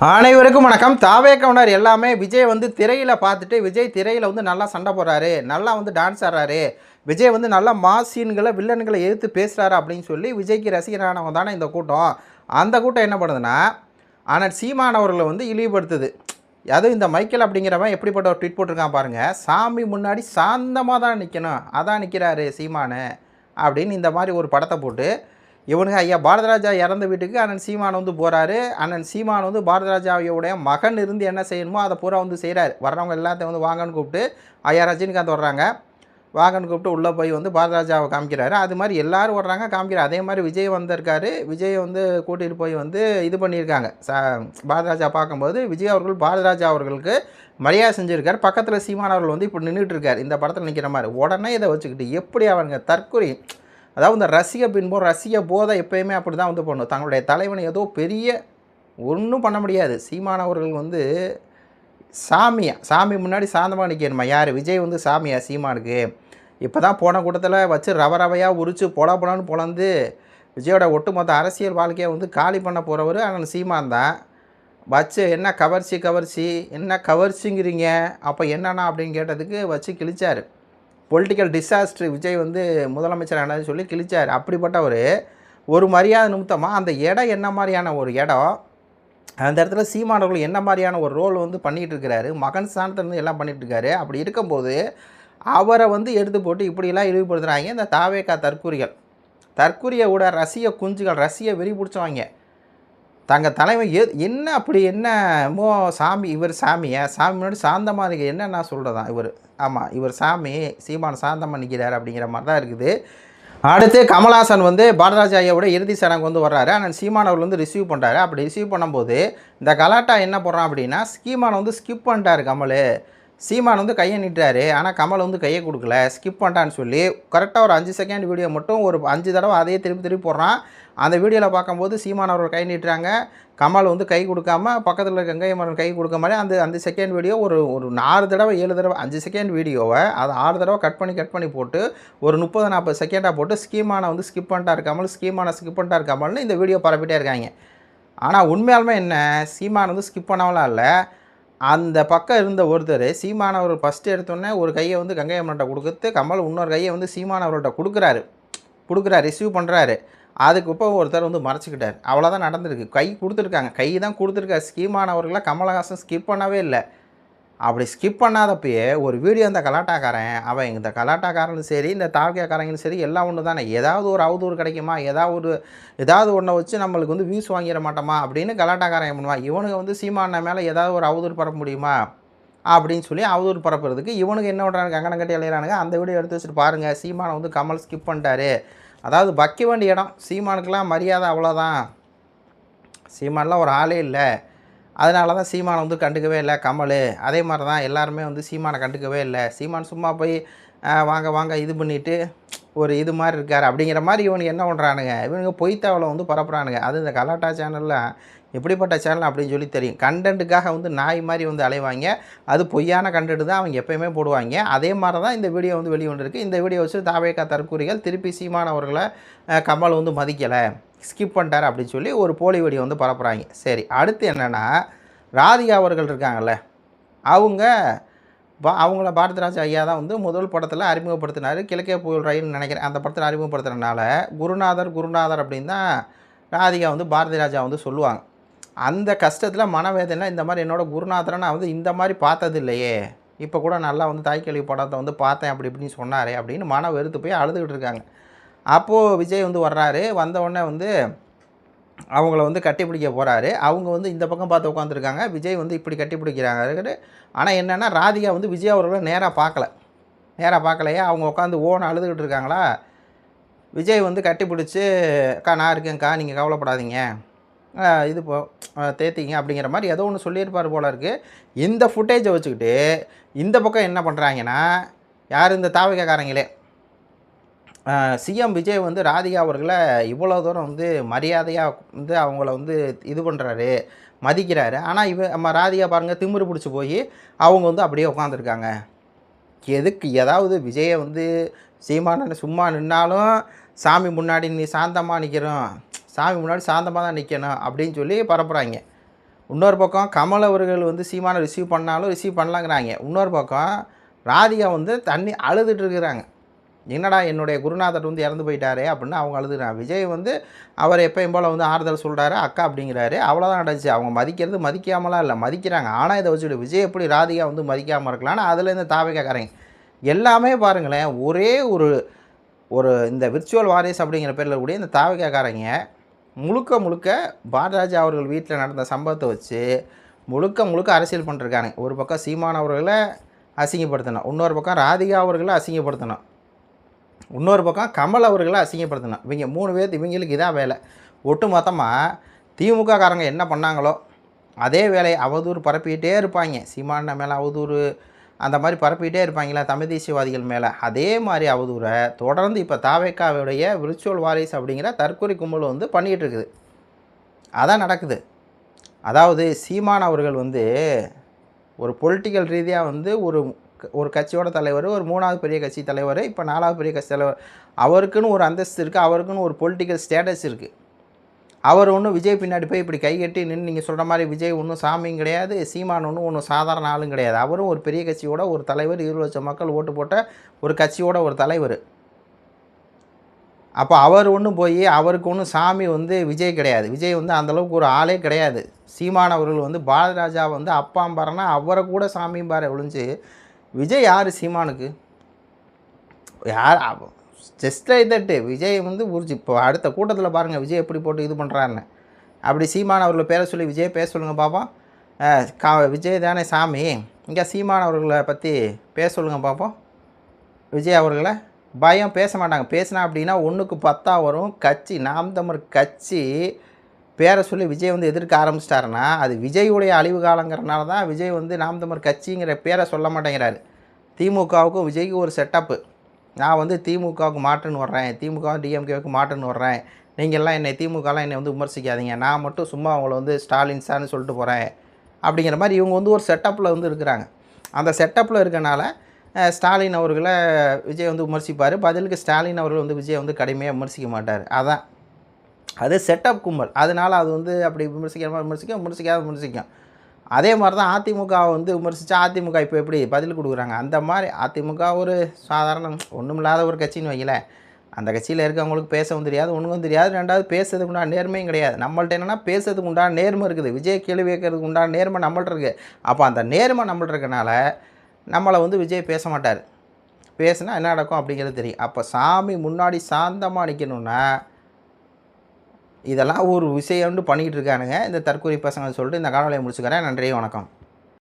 அனைவருக்கும் வணக்கம். தாவே கவுண்டர் எல்லாமே விஜய் வந்து திரையில் பார்த்துட்டு விஜய் திரையில் வந்து நல்லா சண்டை போடுறாரு, நல்லா வந்து டான்ஸ் ஆடுறாரு, விஜய் வந்து நல்லா மாஸ் சீன்களை வில்லன்களை எதிர்த்து பேசுகிறாரு அப்படின்னு சொல்லி விஜய்க்கு ரசிகரானவங்க தானே இந்த கூட்டம். அந்த கூட்டம் என்ன பண்ணுதுன்னா, ஆனால் சீமான் அவர்களை வந்து இழிவுபடுத்துது. அதுவும் இந்த மைக்கேல் அப்படிங்கிறவன் எப்படிப்பட்ட ஒரு ட்வீட் போட்டிருக்கான் பாருங்கள். சாமி முன்னாடி சாந்தமாக தான் நிற்கணும், அதான் நிற்கிறாரு சீமானு அப்படின்னு இந்த மாதிரி ஒரு படத்தை போட்டு இவனுங்க ஐயா பாரதராஜா இறந்த வீட்டுக்கு அண்ணன் சீமான் வந்து போகிறாரு. அண்ணன் சீமான் வந்து பாரதராஜாவுடைய மகன் இருந்து என்ன செய்யணுமோ அதை பூரா வந்து செய்கிறாரு. வர்றவங்க எல்லாத்தையும் வந்து வாங்கன்னு கூப்பிட்டு ஐயா ரஜினிகாந்த் வர்றாங்க, வாங்கன்னு கூப்பிட்டு உள்ளே போய் வந்து பாரதராஜாவை காமிக்கிறாரு. அது மாதிரி எல்லோரும் வர்றாங்க, காமிக்கிறார். அதே மாதிரி விஜய் வந்திருக்காரு. விஜய் வந்து கூட்டிகிட்டு போய் வந்து இது பண்ணியிருக்காங்க. பாரதராஜா பார்க்கும்போது விஜய் அவர்கள் பாரதராஜா அவர்களுக்கு மரியாதை செஞ்சுருக்கார். பக்கத்தில் சீமான் அவர்கள் வந்து இப்போ நின்றுட்டு இருக்கார், இந்த படத்தில் நிற்கிற மாதிரி. உடனே இதை வச்சுக்கிட்டு எப்படி அவங்க தற்கொலை, அதாவது இந்த ரசிக பின்பம் ரசிக போதை எப்போயுமே அப்படி தான் வந்து பண்ணும். தங்களுடைய தலைவனை ஏதோ பெரிய ஒன்றும் பண்ண முடியாது. சீமானவர்கள் வந்து சாமி முன்னாடி சாந்தமாக நிற்கணுமா? யார் விஜய் வந்து சாமியா சீமானுக்கு? இப்போ தான் போன கூட்டத்தில் வச்சு ரவையாக உரித்து பொலான்னு பொழந்து விஜயோட ஒட்டுமொத்த அரசியல் வாழ்க்கையை வந்து காலி பண்ண போகிறவர் ஆனால் சீமான் தான். வச்சு என்ன கவர்ச்சி என்ன கவர்ச்சிங்கிறீங்க, அப்போ என்னன்னா அப்படின்னு கேட்டதுக்கு வச்சு கிழிச்சார். பொலிட்டிக்கல் டிசாஸ்டர் விஜய் வந்து முதலமைச்சர் ஆனதுன்னு சொல்லி கிழிச்சார். அப்படிப்பட்ட ஒரு மரியாதை நிமித்தமாக அந்த இடம் என்ன மாதிரியான ஒரு இடம், அந்த இடத்துல சீமானவர்கள் என்ன மாதிரியான ஒரு ரோல் வந்து பண்ணிகிட்டு இருக்கிறாரு, மகன் ஸ்தானத்துலேருந்து எல்லாம் பண்ணிகிட்ருக்காரு. அப்படி இருக்கும்போது அவரை வந்து எடுத்து போட்டு இப்படியெல்லாம் இழிவுபடுத்துகிறாங்க இந்த தாவேக்கா தற்கூரிய கூட ரசிக குஞ்சுகள், ரசிக வெறி பிடிச்சவாங்க. தங்கள் தலைமை என்ன அப்படி என்னமோ சாமி, இவர் சாமியா? சாமி முன்னாடி சாந்தமாக இருக்குது, என்ன நான் சொல்கிறதான் இவர்? ஆமாம், இவர் சாமி, சீமான் சாந்தமாக நிற்கிறார் அப்படிங்கிற மாதிரி தான் இருக்குது. அடுத்து கமல்ஹாசன் வந்து பாரதராஜ ஐயாவோட இறுதி சடங்கு வந்து வர்றாரு. ஆனால் சீமான் அவர் வந்து ரிசீவ் பண்ணுறாரு. அப்படி ரிசீவ் பண்ணும்போது இந்த கலாட்டா என்ன போடுறான் அப்படின்னா, சீமான் வந்து ஸ்கிப் பண்ணிட்டார் கமல். சீமான் வந்து கையை நீட்டுறாரு, ஆனால் கமல் வந்து கையை கொடுக்கல, ஸ்கிப் பண்ணிட்டான்னு சொல்லி கரெக்டாக ஒரு 5 செகண்ட் வீடியோ மட்டும் ஒரு 5 தடவை அதே திருப்பி போடுறான். அந்த வீடியோவில் பார்க்கும்போது சீமான் அவர்கள் கை நீட்டுறாங்க, கமல் வந்து கை கொடுக்காம பக்கத்தில் இருக்க கங்கை மரன் கை கொடுக்க மாதிரி அந்த செகண்ட் வீடியோ ஒரு 6 தடவை 7 தடவை 5 செகண்ட் வீடியோவை அதை 6 தடவை கட் பண்ணி போட்டு ஒரு 30-40 செகண்டாக போட்டு ஸ்கீமானை வந்து ஸ்கிப் பண்ணிட்டா இருக்காமல், ஸ்கீமானை ஸ்கிப் பண்ணிட்டா இருக்காமல்னு இந்த வீடியோ பரப்பிட்டே இருக்காங்க. ஆனால் உண்மையாலுமே என்ன, சீமான் வந்து ஸ்கிப் பண்ணவெல்லாம் இல்லை. அந்த பக்கம் இருந்த ஒருத்தர் சீமானவர் ஃபஸ்ட்டு எடுத்தோடனே ஒரு கையை வந்து கங்கை அம்மன்கிட்ட கொடுத்து, கமல் இன்னொரு கையை வந்து சீமானவர்கிட்ட கொடுக்குறாரு, ரிசீவ் பண்ணுறாரு. அதுக்கு இப்போ ஒருத்தர் வந்து மறைச்சிக்கிட்டார். அவ்வளோதான் நடந்திருக்கு. கை கொடுத்துருக்காங்க, கை தான் கொடுத்துருக்காரு. ஸ்கீமானவர்களை கமலஹாசன் ஸ்கிப் பண்ணவே இல்லை. அப்படி ஸ்கிப் பண்ணாதப்பயே ஒரு வீடியோ இந்த கலாட்டாக்காரன், அவன் இந்த கலாட்டாக்காரனும் சரி இந்த தாழ்க்கைக்காரங்களும் சரி எல்லாம் ஒன்று தானே, ஏதாவது ஒரு அவதூறு கிடைக்குமா, ஏதாவது ஒன்றை வச்சு நம்மளுக்கு வந்து வியூஸ் வாங்கிட மாட்டோமா அப்படின்னு கலாட்டாக்காரன் பண்ணுவான். இவனுக்கு வந்து சீமான மேலே ஏதாவது ஒரு அவதூறு பரப்ப முடியுமா அப்படின்னு சொல்லி அவதூறு பரப்புறதுக்கு இவனுக்கு என்ன பண்ணுறாங்க, கங்கணம் கட்டி அலையிறானுங்க. அந்த வீடியோ எடுத்து வச்சுட்டு பாருங்கள், சீமானை வந்து கமல் ஸ்கிப் பண்ணிட்டாரு. அதாவது வைக்க வேண்டிய இடம், சீமானுக்கெல்லாம் மரியாதை அவ்வளோதான், சீமானெலாம் ஒரு ஆளே இல்லை, அதனால தான் சீமானை வந்து கண்டுக்கவே இல்லை கமல். அதே மாதிரி தான் எல்லாருமே வந்து சீமானை கண்டுக்கவே இல்லை. சீமான் சும்மா போய் வாங்க இது பண்ணிவிட்டு ஒரு இது மாதிரி இருக்கார் அப்படிங்கிற மாதிரி இவனுக்கு என்ன பண்ணுறானுங்க, இவனுங்க பொய்த்தாவலை வந்து பரப்புறானுங்க. அது இந்த கலாட்டா சேனலில் எப்படிப்பட்ட சேனல் அப்படின்னு சொல்லி தெரியும். கண்டென்ட்டுக்காக வந்து நாய் மாதிரி வந்து அலைவாங்க. அது பொய்யான கண்டென்ட் தான் அவங்க எப்போயுமே போடுவாங்க. அதே மாதிரி தான் இந்த வீடியோ வந்து வெளிவந்துருக்கு. இந்த வீடியோ வச்சு தாவேக்கா தற்கூறிகள் திருப்பி சீமான் அவர்களை கமல் வந்து மதிக்கலை, ஸ்கிப் பண்ணிட்டார் அப்படின்னு சொல்லி ஒரு போலி வீடியோ வந்து பரப்புகிறாங்க. சரி, அடுத்து என்னென்னா, ராதிகா அவர்கள் இருக்காங்கல்ல, அவங்கள பாரதிராஜா ஐயா தான் வந்து முதல் படத்தில் அறிமுகப்படுத்தினார். கிழக்கே புயல் ரயில்னு நினைக்கிறேன். அந்த படத்தில் அறிமுகப்படுத்துறதுனால குருநாதர் அப்படின்னு தான் ராதிகா வந்து பாரதிராஜா வந்து சொல்லுவாங்க. அந்த கஷ்டத்தில் மனவேதனை, இந்த மாதிரி என்னோடய குருநாதரை நான் வந்து இந்த மாதிரி பார்த்தது இல்லையே, இப்போ கூட நல்லா வந்து தாய்க்கல்வி படத்தை வந்து பார்த்தேன் அப்படி இப்படின்னு சொன்னாரே அப்படின்னு மன வெறுத்து போய் அழுதுகிட்டு இருக்காங்க. அப்போது விஜய் வந்து வர்றாரு. வந்தவுடனே வந்து அவங்கள வந்து கட்டிப்பிடிக்க போகிறாரு. அவங்க வந்து இந்த பக்கம் பார்த்து உட்காந்துருக்காங்க, விஜய் வந்து இப்படி கட்டிப்பிடிக்கிறாங்க. ஆனால் என்னென்னா, ராதிகா வந்து விஜய் அவர்களை நேராக பார்க்கலையே, அவங்க உட்காந்து ஓன அழுதுகிட்டு இருக்காங்களா. விஜய் வந்து கட்டிப்பிடிச்சி, அக்கா நான் இருக்கேன்க்கா, நீங்கள் கவலைப்படாதீங்க, இது தேத்திங்க அப்படிங்கிற மாதிரி ஏதோ ஒன்று சொல்லியிருப்பார் போல இருக்குது. இந்த ஃபுட்டேஜை வச்சுக்கிட்டு இந்த பக்கம் என்ன பண்ணுறாங்கன்னா, யார் இந்த தாவகாரங்களே சிஎம் விஜய் வந்து ராதிகா அவர்களை இவ்வளோ தூரம் வந்து மரியாதையாக வந்து அவங்கள வந்து இது பண்ணுறாரு, மதிக்கிறாரு. ஆனால் நம்ம ராதிகா பாருங்கள், திமிரு பிடிச்சி போய் அவங்க வந்து அப்படியே உட்காந்துருக்காங்க. எதுக்கு? ஏதாவது விஜயை வந்து சீமான சும்மா நின்னாலும் சாமி முன்னாடி நீ சாந்தமாக நிற்கிறோம், சாமி முன்னாடி சாந்தமாக தான் நிற்கணும் அப்படின்னு சொல்லி பரப்புகிறாங்க. இன்னொரு பக்கம் கமல் அவர்கள் வந்து சீமானை ரிசீவ் பண்ணாலும் ரிசீவ் பண்ணலாங்கிறாங்க. இன்னொரு பக்கம் ராதிகா வந்து தண்ணி அழுதுட்டு இருக்கிறாங்க. என்னடா என்னுடைய குருநாதர் வந்து இறந்து போயிட்டாரே அப்படின்னு அவங்க அழுதுறாங்க. விஜய் வந்து அவர் எப்பயும் போல் வந்து ஆறுதல் சொல்கிறாரு, அக்கா அப்படிங்கிறாரு. அவ்வளோதான் நடந்துச்சு. அவங்க மதிக்கிறது மதிக்காமலாம் இல்லை, மதிக்கிறாங்க. ஆனால் இதை வச்சுட்டு விஜய் எப்படி ராதிகா வந்து மதிக்காமல் இருக்கலாம்னு அதுலேருந்து தாவேக்காரங்க எல்லாமே பாருங்களேன். ஒரே ஒரு ஒரு இந்த விர்ச்சுவல் வாரிஸ் அப்படிங்கிற பேரில் கூடிய இந்த தாவேக்காரங்க முழுக்க முழுக்க பாரதிராஜா அவர்கள் வீட்டில் நடந்த சம்பவத்தை வச்சு முழுக்க அரசியல் பண்ணிருக்காங்க. ஒரு பக்கம் சீமான் அவர்களை அசிங்கப்படுத்தணும், இன்னொரு பக்கம் ராதிகா அவர்களை அசிங்கப்படுத்தணும், இன்னொரு பக்கம் கமல் அவர்களை அசிங்கப்படுத்தணும். இவங்க 3 பேர்த்து இவங்களுக்கு இதான் வேலை. ஒட்டு மொத்தமாக திமுக காரங்க என்ன பண்ணாங்களோ அதே வேலையை அவதூறு பரப்பிக்கிட்டே இருப்பாங்க. சீமான மேலே அவதூறு அந்த மாதிரி பரப்பிக்கிட்டே இருப்பாங்களா தமிழ் தேசியவாதிகள் மேலே, அதே மாதிரி அவதூறை தொடர்ந்து இப்போ தாவேக்காவுடைய விர்ச்சுவல் வாரிஸ் அப்படிங்கிற தற்கொலை கும்பல் வந்து பண்ணிகிட்டு இருக்குது. அதான் நடக்குது. அதாவது சீமான் அவர்கள் வந்து ஒரு பொலிட்டிக்கல் ரீதியாக வந்து ஒரு கட்சியோட தலைவர், ஒரு 3வது பெரிய கட்சி தலைவர், இப்போ 4வது பெரிய கட்சி தலைவர். அவருக்குன்னு ஒரு அந்தஸ்து இருக்குது, அவருக்குன்னு ஒரு பொலிட்டிக்கல் ஸ்டேட்டஸ் இருக்குது. அவர் ஒன்றும் விஜய் பின்னாடி போய் இப்படி கைகட்டி நின்று நீங்கள் சொல்கிற மாதிரி விஜய் ஒன்றும் சாமியும் கிடையாது, சீமான் ஒன்றும் சாதாரண ஆளும் கிடையாது. அவரும் ஒரு பெரிய கட்சியோட ஒரு தலைவர், 20 லட்சம் மக்கள் ஓட்டு போட்ட ஒரு கட்சியோட ஒரு தலைவர். அப்போ அவர் ஒன்றும் போய் அவருக்கு ஒன்றும் சாமி வந்து விஜய் கிடையாது. விஜய் வந்து அந்தளவுக்கு ஒரு ஆளே கிடையாது. சீமான் அவர்கள் வந்து பாரதிராஜா வந்து அப்பாம்பாருன்னா அவரை கூட சாமியும் பாரு ஒழிஞ்சு விஜய் யார் சீமானுக்கு? யார் ஜஸ்ட் லைக் தட்டு விஜய் வந்து உரிச்சு இப்போ அடுத்த கூட்டத்தில் பாருங்கள் விஜய் எப்படி போட்டு இது பண்ணுறாருன்னு. அப்படி சீமான் அவர்களை பேர சொல்லி விஜய் பேச சொல்லுங்கள் பார்ப்போம். விஜய் தானே சாமி, இங்கே சீமான் அவர்களை பற்றி பேச சொல்லுங்கள் பார்ப்போம். விஜய் அவர்களை பயம் பேச மாட்டாங்க. பேசினா அப்படின்னா 1க்கு 10 வரும். கட்சி நாம் தமிழர் கட்சி பேரை சொல்லி விஜய் வந்து எதிர்க்க ஆரம்பிச்சிட்டாருன்னா அது விஜயுடைய அழிவு காலங்கிறனால தான் விஜய் வந்து நாம் தமிழர் கட்சிங்கிற பேரை சொல்ல மாட்டேங்கிறாரு. திமுகவுக்கும் விஜய்க்கு ஒரு செட்டப்பு. நான் வந்து திமுகவுக்கு மாற்றுன்னு வர்றேன், திமுக டிஎம்கேவுக்கு மாற்றுன்னு வர்றேன், நீங்கள்லாம் என்னை திமுகலாம் என்னை வந்து விமர்சிக்காதீங்க, நான் மட்டும் சும்மா அவங்கள வந்து ஸ்டாலின் சார்னு சொல்லிட்டு போகிறேன் அப்படிங்கிற மாதிரி இவங்க வந்து ஒரு செட்டப்பில் வந்து இருக்கிறாங்க. அந்த செட்டப்பில் இருக்கனால ஸ்டாலின் அவர்களை விஜய் வந்து விமர்சிப்பார், பதிலுக்கு ஸ்டாலின் அவர்கள் வந்து விஜய் வந்து கடுமையாக விமர்சிக்க மாட்டார். அதான் அது செட்டப் கும்பல். அதனால் அது வந்து அப்படி விமர்சிக்கும். அதே மாதிரி தான் அதிமுக வந்து விமர்சித்தா அதிமுக இப்போ எப்படி பதில் கொடுக்குறாங்க. அந்த மாதிரி அதிமுக ஒரு சாதாரண ஒன்றுமில்லாத ஒரு கட்சின்னு வைங்களேன். அந்த கட்சியில் இருக்கவங்களுக்கு பேசவும் தெரியாது, ஒன்றுக்கும் தெரியாது. 2வது பேசுறதுக்கு உண்டான நேர்மையும் கிடையாது. நம்மள்ட்ட என்னென்னா பேசுறதுக்கு உண்டான நேர்மை இருக்குது, விஜய் கேள்வி கேட்கறதுக்கு உண்டான நேர்மை நம்மள்ட்ட இருக்குது. அப்போ அந்த நேர்மை நம்மள்ட்ட இருக்கனால நம்மளை வந்து விஜய் பேச மாட்டார். பேசுனா என்ன நடக்கும் அப்படிங்கிறது தெரியும். அப்போ சாமி முன்னாடி சாந்தமாக நிற்கணுன்னா இதெல்லாம் ஒரு விஷயம்னு பண்ணிக்கிட்டு இருக்கானுங்க இந்த தற்கொலை பசங்க சொல்லிட்டு இந்த காணொலியை முடிச்சுக்கிறேன். நன்றி, வணக்கம்.